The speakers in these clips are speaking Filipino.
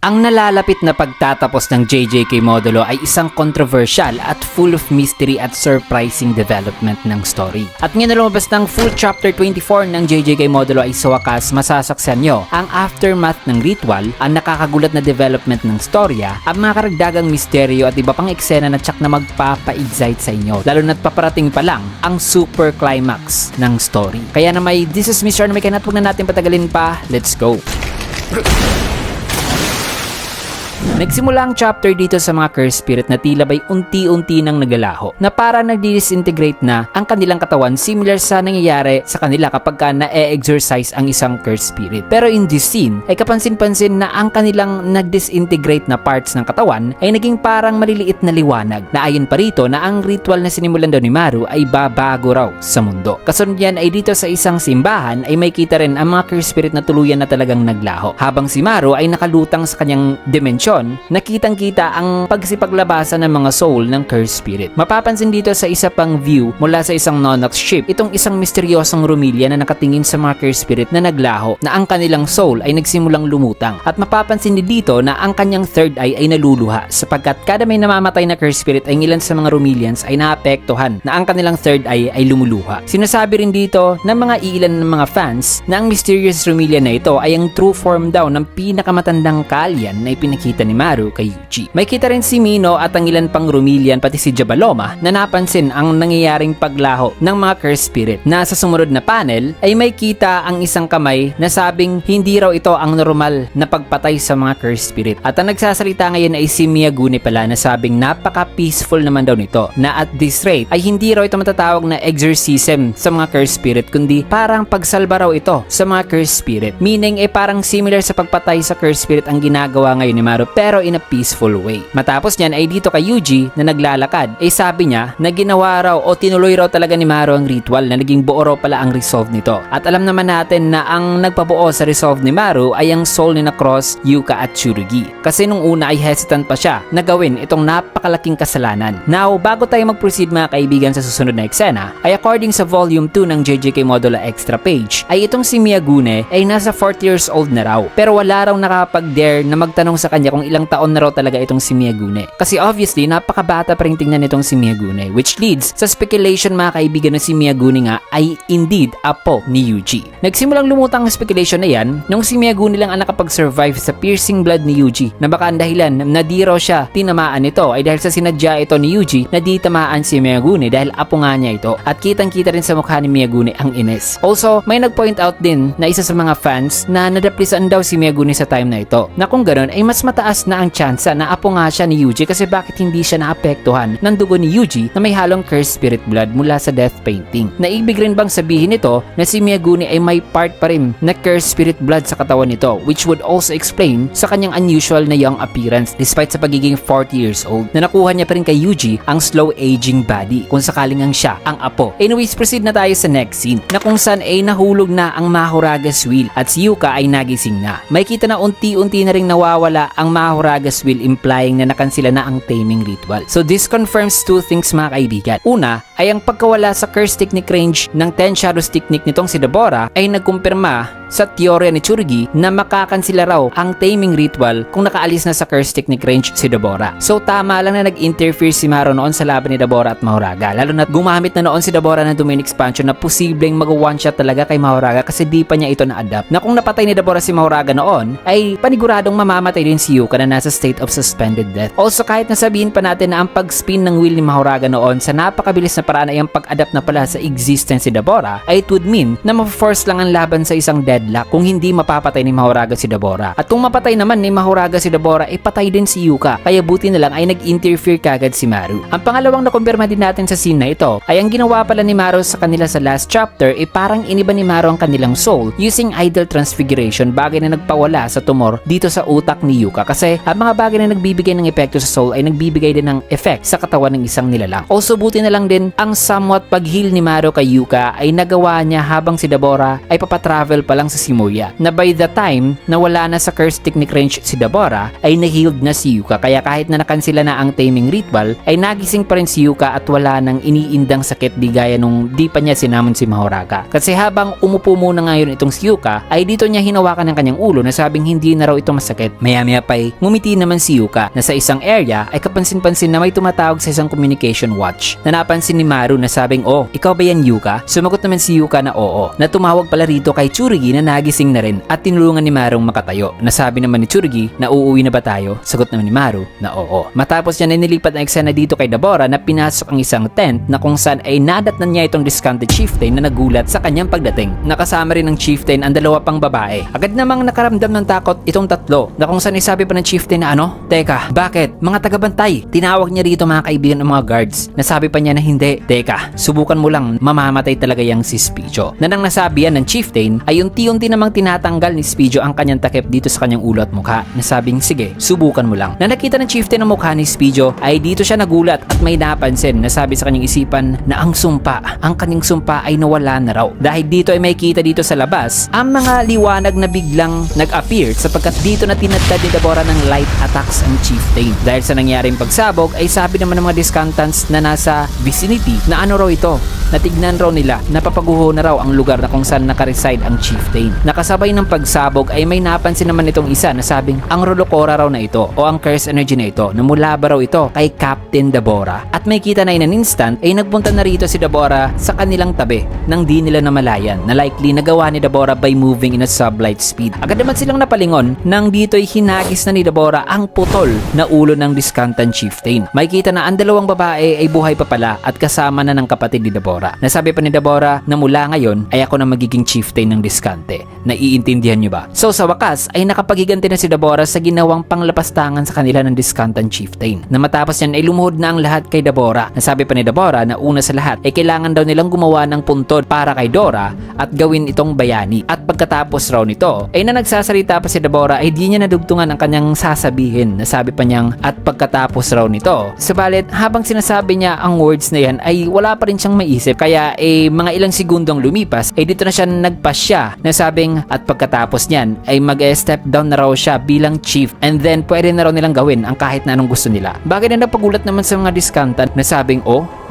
Ang nalalapit na pagtatapos ng JJK Modulo ay isang controversial at full of mystery at surprising development ng story. At ngayon na lumabas ng full chapter 24 ng JJK Modulo ay sa wakas masasaksihan nyo ang aftermath ng ritual, ang nakakagulat na development ng storya, ang mga karagdagang misteryo at iba pang eksena na tsak na magpapa-excite sa inyo. Lalo na't paparating pa lang ang super climax ng story. Kaya na this is Mr. Anime, kaya huwag na natin patagalin pa. Let's go! Nagsimula ang chapter dito sa mga cursed spirit na tila ba'y unti-unti nang naglalaho, na para nag-disintegrate na ang kanilang katawan, similar sa nangyayari sa kanila kapag ka na-exorcise ang isang cursed spirit. Pero in this scene ay kapansin-pansin na ang kanilang nag-disintegrate na parts ng katawan ay naging parang maliliit na liwanag, na ayon pa rito na ang ritual na sinimulan daw ni Maru ay babago raw sa mundo. Kasunod yan ay dito sa isang simbahan ay may kita rin ang mga cursed spirit na tuluyan na talagang naglaho, habang si Maru ay nakalutang sa kanyang dimensyon. Nakitang-kita ang pagsipaglabasan ng mga soul ng cursed spirit. Mapapansin dito sa isa pang view mula sa isang Nonox ship itong isang misteryosong Rumilya na nakatingin sa mga cursed spirit na naglaho, na ang kanilang soul ay nagsimulang lumutang. At mapapansin din dito na ang kanyang third eye ay naluluha, sapagkat kada may namamatay na cursed spirit ay ilan sa mga Rumilians ay naapektuhan na ang kanilang third eye ay lumuluha. Sinasabi rin dito ng mga iilan ng mga fans na ang mysterious Rumilya na ito ay ang true form daw ng pinakamatandang Kalyan na ipinakita ni Maru kay Yuji. May kita rin si Mino at ang ilan pang Rumilian pati si Jabaloma na napansin ang nangyayaring paglaho ng mga cursed spirit, na sa sumunod na panel ay may kita ang isang kamay na sabing hindi raw ito ang normal na pagpatay sa mga cursed spirit. At ang nagsasalita ngayon ay si Miyagune pala, na sabing napaka-peaceful naman daw nito, na at this rate ay hindi raw ito matatawag na exorcism sa mga cursed spirit, kundi parang pagsalba raw ito sa mga cursed spirit. Meaning ay parang similar sa pagpatay sa cursed spirit ang ginagawa ngayon ni Maru, pero in a peaceful way. Matapos niyan ay dito kay Yuji na naglalakad, ay sabi niya na ginawa raw o tinuloy raw talaga ni Maru ang ritual, na naging buo raw pala ang resolve nito. At alam naman natin na ang nagpabuo sa resolve ni Maru ay ang soul ni Cross, Yuka at Tsurugi. Kasi nung una ay hesitant pa siya na gawin itong napakalaking kasalanan. Now, bago tayo mag-proceed mga kaibigan sa susunod na eksena, ay according sa volume 2 ng JJK Modulo Extra page, ay itong si Miyagune ay nasa 40 years old na raw. Pero wala raw nakapag-dare na magtanong sa kanya kung ilang taon na raw talaga itong si Miyagune. Kasi obviously, napakabata pa rin tingnan itong si Miyagune, which leads sa speculation mga kaibigan na si Miyagune nga ay indeed apo ni Yuji. Nagsimulang lumutang ang speculation na yan nung si Miyagune lang ang nakapag-survive sa piercing blood ni Yuji, na baka ang dahilan na di raw siya tinamaan ito ay dahil sa sinadya ito ni Yuji na di tamaan si Miyagune dahil apo nga niya ito, at kitang-kita rin sa mukha ni Miyagune ang ines. Also, may nag-point out din na isa sa mga fans na nadaplisan daw si Miyagune sa time na ito, na kung ganoon ay mas mataas na ang tsansa na apo nga siya ni Yuji, kasi bakit hindi siya naapektuhan ng dugo ni Yuji na may halong cursed spirit blood mula sa death painting. Naibig rin bang sabihin nito na si Miyagune ay may part pa rin na cursed spirit blood sa katawan nito, which would also explain sa kanyang unusual na young appearance despite sa pagiging 40 years old, na nakuha niya pa rin kay Yuji ang slow aging body kung sakaling ang siya ang apo. Anyways, proceed na tayo sa next scene, na kung saan ay nahulog na ang Mahoraga's Wheel at si Yuka ay nagising na. May kita na unti-unti na ring nawawala ang Mahoraga's Wheel, implying na nakansila na ang taming ritual. So this confirms two things mga kaibigan. Una ay ang pagkawala sa curse technique range ng 10 shadows technique nitong si Deborah ay nagkumpirma sa teorya ni Tsurugi na makakansila raw ang taming ritual kung nakaalis na sa curse technique range si Deborah. So tama lang na nag-interfere si Maru noon sa laban ni Deborah at Mahoraga, lalo na gumamit na noon si Deborah ng domain expansion na posibleng mag-one shot talaga kay Mahoraga, kasi di pa niya ito na-adapt, na kung napatay ni Deborah si Mahoraga noon ay paniguradong mamamatay din si Yuka na nasa state of suspended death. Also, kahit nasabihin pa natin na ang pag-spin ng wheel ni Mahoraga noon sa napakabilis na paraan ay ang pag-adapt na pala sa existence si Deborah, ay it would mean na ma-force lang ang laban sa isang deadlock kung hindi mapapatay ni Mahoraga si Deborah. At kung mapatay naman ni Mahoraga si Deborah ay patay din si Yuka, kaya buti na lang ay nag-interfere kagad si Maru. Ang pangalawang nakumpirma din natin sa scene na ito ay ang ginawa pala ni Maru sa kanila sa last chapter ay parang iniba ni Maru ang kanilang soul using idol transfiguration, bagay na nagpawala sa tumor dito sa utak ni Yuka, kasi ang mga bagay na nagbibigay ng epekto sa soul ay nagbibigay din ng effect sa katawan ng isang nilalang. Also, buti na lang din ang somewhat pag-heal ni Maru kay Yuka ay nagawa niya habang si Dabora ay papatravel pa lang sa Shimuya, na by the time na wala na sa curse technique range si Dabora ay na-healed na si Yuka, kaya kahit na nakansila na ang taming ritual ay nagising pa rin si Yuka at wala nang iniindang sakit di gaya nung di pa niya sinamon si Mahoraga. Kasi habang umupo muna ngayon itong si Yuka ay dito niya hinawakan ng kanyang ulo na sabing hindi na raw ito masakit. Maya-maya pa ay ngumiti naman si Yuka na sa isang area ay kapansin-pansin na may tumatawag sa isang communication watch, na napansin ni Maru na sabing, "Oh, ikaw ba yan, Yuka?" Sumagot naman si Yuka na oo, na tumawag pala rito kay Tsurugi na nagising na rin at tinulungan ni Marung makatayo. Nasabi naman ni Tsurugi na uuwi na ba tayo? Sagot naman ni Maru na oo. Matapos niya nilipat ang eksena dito kay Dabora na pinasok ang isang tent na kung saan ay nadatnan niya itong discounted chieftain na nagulat sa kanyang pagdating. Nakasama rin ng chieftain ang dalawa pang babae. Agad namang nakaramdam ng takot itong tatlo, na kung saan isabi pa ng chieftain na teka, bakit? Mga tagabantay. Tinawag niya rito mga kaibigan ng mga guards. Nasabi pa niya na hindi. Teka, subukan mo lang, mamamatay talaga yang si Spijo. Na nang nasabi yan ng chieftain ay unti-unti namang tinatanggal ni Spijo ang kanyang takip dito sa kanyang ulo at mukha. Nasabing sige, subukan mo lang. Na nakita ng chieftain ang mukha ni Spijo ay dito siya nagulat at may napansin. Nasabi sa kanyang isipan na ang kanyang sumpa ay nawala na raw. Dahil dito ay may kita dito sa labas ang mga liwanag na biglang nag-appear sapagkat dito na tinatad ni Dabora ng light attacks ang chieftain. Dahil sa nangyaring pagsabog ay sabi naman ng mga discountants na nasa vicinity na raw ito, natignan raw nila, napapaguho na raw ang lugar na kung saan nakareside ang chieftain. Nakasabay ng pagsabog ay may napansin naman itong isa na sabing ang Rolokora raw na ito o ang curse energy na ito na mula ba raw ito kay Captain Dabora. At may kita na in an instant ay nagpunta na rito si Dabora sa kanilang tabi nang di nila namalayan na likely nagawa ni Dabora by moving in a sublight speed. Agad naman silang napalingon nang dito'y hinagis na ni Dabora ang putol na ulo ng discountant chieftain. May kita na ang dalawang babae ay buhay pa pala at kasama na ng kapatid ni Dabora. Nasabi pa ni Dabora na mula ngayon ay ako na magiging chieftain ng diskante. Naiintindihan niyo ba? So sa wakas ay nakapaghiganti na si Dabora sa ginawang panglapastangan sa kanila ng discountant chieftain. Na matapos yan ay lumuhod na ang lahat kay Dabora. Nasabi pa ni Dabora na una sa lahat ay kailangan daw nilang gumawa ng puntod para kay Dora at gawin itong bayani. At pagkatapos raw nito ay na nagsasalita pa si Dabora ay di niya nadugtungan ang kanyang sasabihin. Nasabi pa niyang at pagkatapos raw nito. Subalit habang sinasabi niya ang words na yan ay wala pa rin siyang maisip, kaya mga ilang segundong lumipas ay dito na siya nagpasya na sabing at pagkatapos niyan ay mag-step down na raw siya bilang chief and then pwede na raw nilang gawin ang kahit na anong gusto nila. Bagay na napagulat naman sa mga discountant na sabing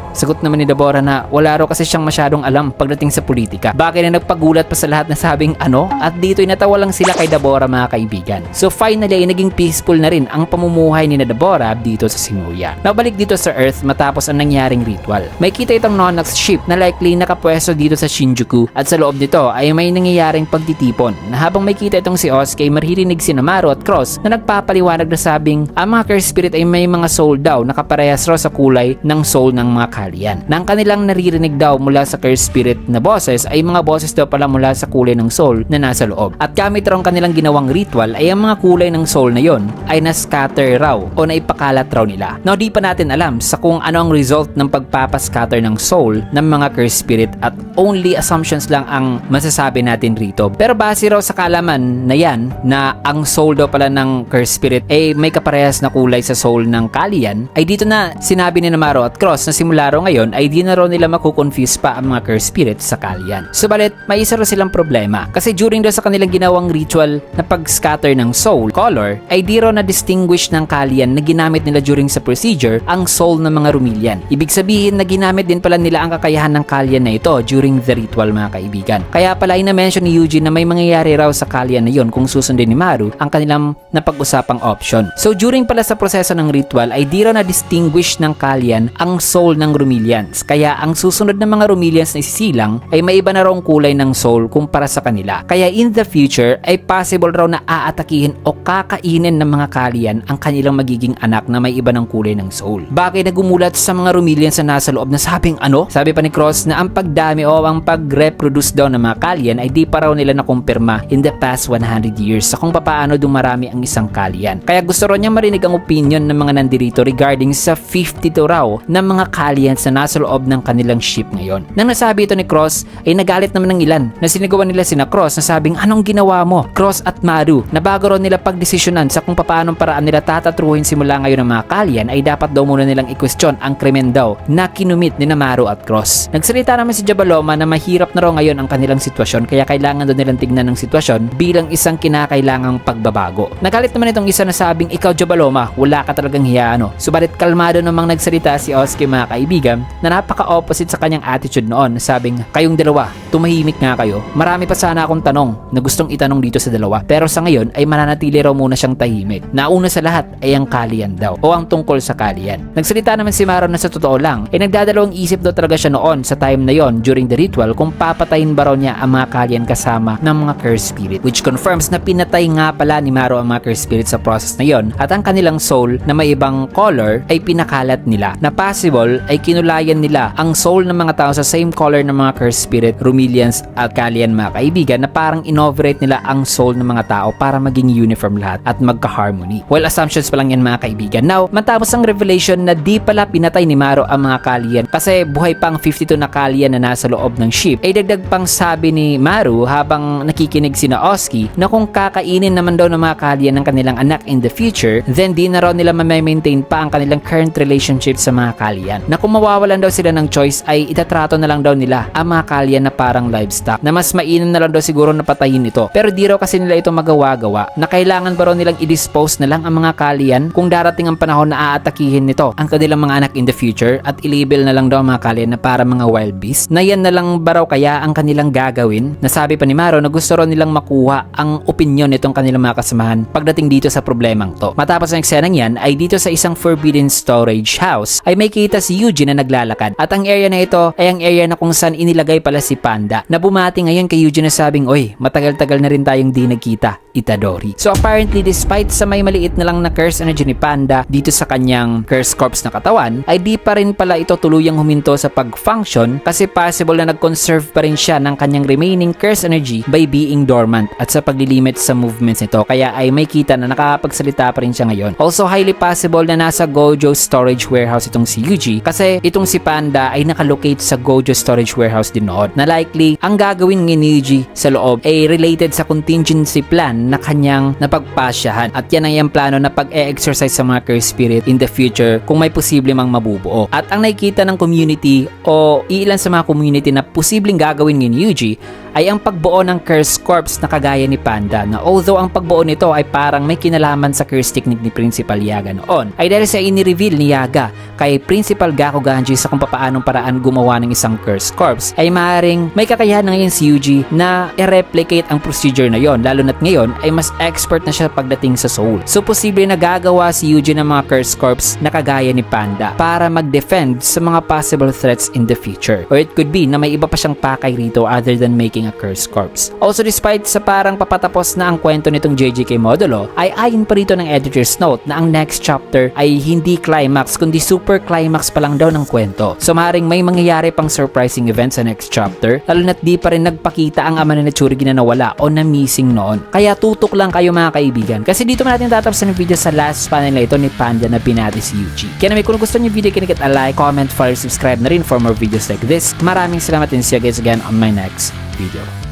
sagot naman ni Dabora na wala raw kasi siyang masyadong alam pagdating sa politika. Bagay na nagpagulat pa sa lahat na sabing at dito'y natawa lang sila kay Dabora mga kaibigan. So finally ay naging peaceful na rin ang pamumuhay ni Dabora dito sa Shimuya. Nabalik dito sa Earth matapos ang nangyaring ritual. May kita itong Nonox ship na likely nakapwesto dito sa Shinjuku at sa loob nito ay may nangyayaring pagtitipon na habang may kita itong si Osuke ay maririnig si Namaru at Cross na nagpapaliwanag na sabing ang mga curse spirit ay may mga soul daw na kaparehas raw sa kulay ng soul ng mga Kalian. Nang kanilang naririnig daw mula sa curse spirit na boses ay mga boses daw pala mula sa kulay ng soul na nasa loob. At gamit raw kanilang ginawang ritual ay ang mga kulay ng soul na yon ay na-scatter raw o naipakalat raw nila. Now di pa natin alam sa kung ano ang result ng pagpapascatter ng soul ng mga curse spirit at only assumptions lang ang masasabi natin rito. Pero base raw sa kaalaman na yan na ang soul daw pala ng curse spirit ay may kaparehas na kulay sa soul ng Kalian ay dito na sinabi ni Namaru at Cross na simula raw ngayon ay di na raw nila makukonfuse pa ang mga curse spirits sa Kalian. Subalit, may isa raw silang problema kasi during daw sa kanilang ginawang ritual na pag-scatter ng soul color ay di raw na-distinguish ng Kalian na ginamit nila during sa procedure ang soul ng mga Rumilian. Ibig sabihin na ginamit din pala nila ang kakayahan ng Kalian na ito during the ritual mga kaibigan. Kaya pala ay na-mention ni Eugene na may mangyayari raw sa Kalian na yon kung susundin ni Maru ang kanilang napag-usapang option. So during pala sa proseso ng ritual ay di raw na-distinguish ng Kalian ang soul ng Rumilians. Kaya ang susunod na mga Rumilians na isisilang ay may iba na raw kulay ng soul kumpara sa kanila. Kaya in the future ay possible raw na aatakihin o kakainin ng mga Kalian ang kanilang magiging anak na may iba ng kulay ng soul. Bagay na gumulat sa mga Rumilians na nasa loob na sabing Sabi pa ni Cross na ang pagdami o ang pag-reproduce daw ng mga Kalian ay di pa raw nila nakumpirma in the past 100 years sa kung papaano dumarami ang isang Kalian. Kaya gusto raw niya marinig ang opinion ng mga nandirito regarding sa 52 raw ng mga Kalian Kalians na nasa loob ng kanilang ship ngayon. Nang nasabi ito ni Cross ay nagalit naman ng ilan na sinigawan nila sina Cross na sabing anong ginawa mo, Cross at Maru, na bago raw nila pagdesisyonan sa kung paanong paraan nila tatatruhin simula ngayon ng mga Kalian ay dapat daw muna nilang i-question ang krimen daw na kinumit ni Maru at Cross. Nagsalita naman si Jabaloma na mahirap na raw ngayon ang kanilang sitwasyon kaya kailangan daw nilang tignan ng sitwasyon bilang isang kinakailangang pagbabago. Nagalit naman itong isa na sabing ikaw Jabaloma, wala ka talagang hiya ano. Subalit kalmado namang nagsalita si Oski mga kaibigan na napaka-opposite sa kanyang attitude noon, sabing kayong dalawa, tumahimik nga kayo. Marami pa sana akong tanong na gustong itanong dito sa dalawa pero sa ngayon ay mananatili raw muna siyang tahimik. Nauna sa lahat ay ang Kalian daw o ang tungkol sa Kalian. Nagsalita naman si Maru na sa totoo lang ay nagdadalawang isip daw talaga siya noon sa time na yon during the ritual kung papatayin ba raw niya ang mga Kalian kasama ng mga cursed spirit, which confirms na pinatay nga pala ni Maru ang mga cursed spirit sa process na yon at ang kanilang soul na may ibang color ay pinakalat nila na possible ay kinulayan nila ang soul ng mga tao sa same color ng mga cursed spirit, Romilians at Kalian mga kaibigan, na parang inoperate nila ang soul ng mga tao para maging uniform lahat at magka-harmony. Well, assumptions pa lang yan mga kaibigan. Now, matapos ang revelation na di pala pinatay ni Maru ang mga Kalian kasi buhay pang 52 na Kalian na nasa loob ng ship, ay dagdag pang sabi ni Maru habang nakikinig sina Oski na kung kakainin naman daw ng mga Kalian ng kanilang anak in the future, then di na raw nila ma-maintain pa ang kanilang current relationship sa mga Kalian. Na kung mawawalan daw sila ng choice ay itatrato na lang daw nila ang mga Kalian na parang livestock, na mas mainam na lang daw siguro na patayin ito. Pero di raw kasi nila ito magawa-gawa, na kailangan ba raw nilang i-dispose na lang ang mga Kalian kung darating ang panahon na aatakihin nito ang kanilang mga anak in the future at i-label na lang daw ang mga Kalian na para mga wild beast. Na yan na lang ba raw kaya ang kanilang gagawin? Nasabi pa ni Maru na gusto raw nilang makuha ang opinyon nitong kanilang mga kasamahan pagdating dito sa problemang to. Matapos ang eksenang yan ay dito sa isang forbidden storage house ay may kita si Eugene na naglalakad at ang area na ito ay ang area na kung saan inilagay pala si Panda, na bumati ngayon kay Eugene na sabing oy, matagal-tagal na rin tayong di nagkita, Itadori. So apparently despite sa may maliit na lang na curse energy ni Panda dito sa kanyang curse corpse na katawan ay di pa rin pala ito tuluyang huminto sa pag-function kasi possible na nag-conserve pa rin siya ng kanyang remaining curse energy by being dormant at sa paglilimit sa movements nito, kaya ay may kita na nakakapagsalita pa rin siya ngayon. Also highly possible na nasa Gojo storage warehouse itong si Yuji kasi itong si Panda ay nakalocate sa Gojo storage warehouse din noon, na likely ang gagawin ni Yuji sa loob ay related sa contingency plan na kanyang napagpasyahan at yan ay ang plano na pag-e-exercise sa mga cursed spirit in the future kung may posible mang mabubuo. At ang nakikita ng community o ilan sa mga community na posibleng gagawin ni Yuji ay ang pagbuo ng curse corpse na kagaya ni Panda, na although ang pagbuo nito ay parang may kinalaman sa curse technique ni Principal Yaga noon ay dahil sa ini-reveal ni Yaga kay Principal Gakuganji sa kung paanong paraan gumawa ng isang curse corpse ay maaaring may kakayahan na ngayon si Yuji na i-replicate ang procedure na yon, lalo na't ngayon ay mas expert na siya pagdating sa soul. So posible na gagawa si Yuji ng mga curse corpse na kagaya ni Panda para mag-defend sa mga possible threats in the future, or it could be na may iba pa siyang pakay rito other than making a curse corpse. Also despite sa parang papatapos na ang kwento nitong JJK Modulo ay ayon pa rito ng editor's note na ang next chapter ay hindi climax kundi super climax pa lang daw ng kwento. So maaaring may mangyayari pang surprising events sa next chapter, lalo na't di pa rin nagpakita ang ama ni Tsurigi na nawala o na missing noon. Kaya tutok lang kayo mga kaibigan kasi dito natin tatapos ng video sa last panel na ito ni Panda na pinati si Yuji. Kaya naman kung gusto niyo video, kinikit a like, comment, follow, subscribe na rin for more videos like this. Maraming salamat and see you guys again on my next video.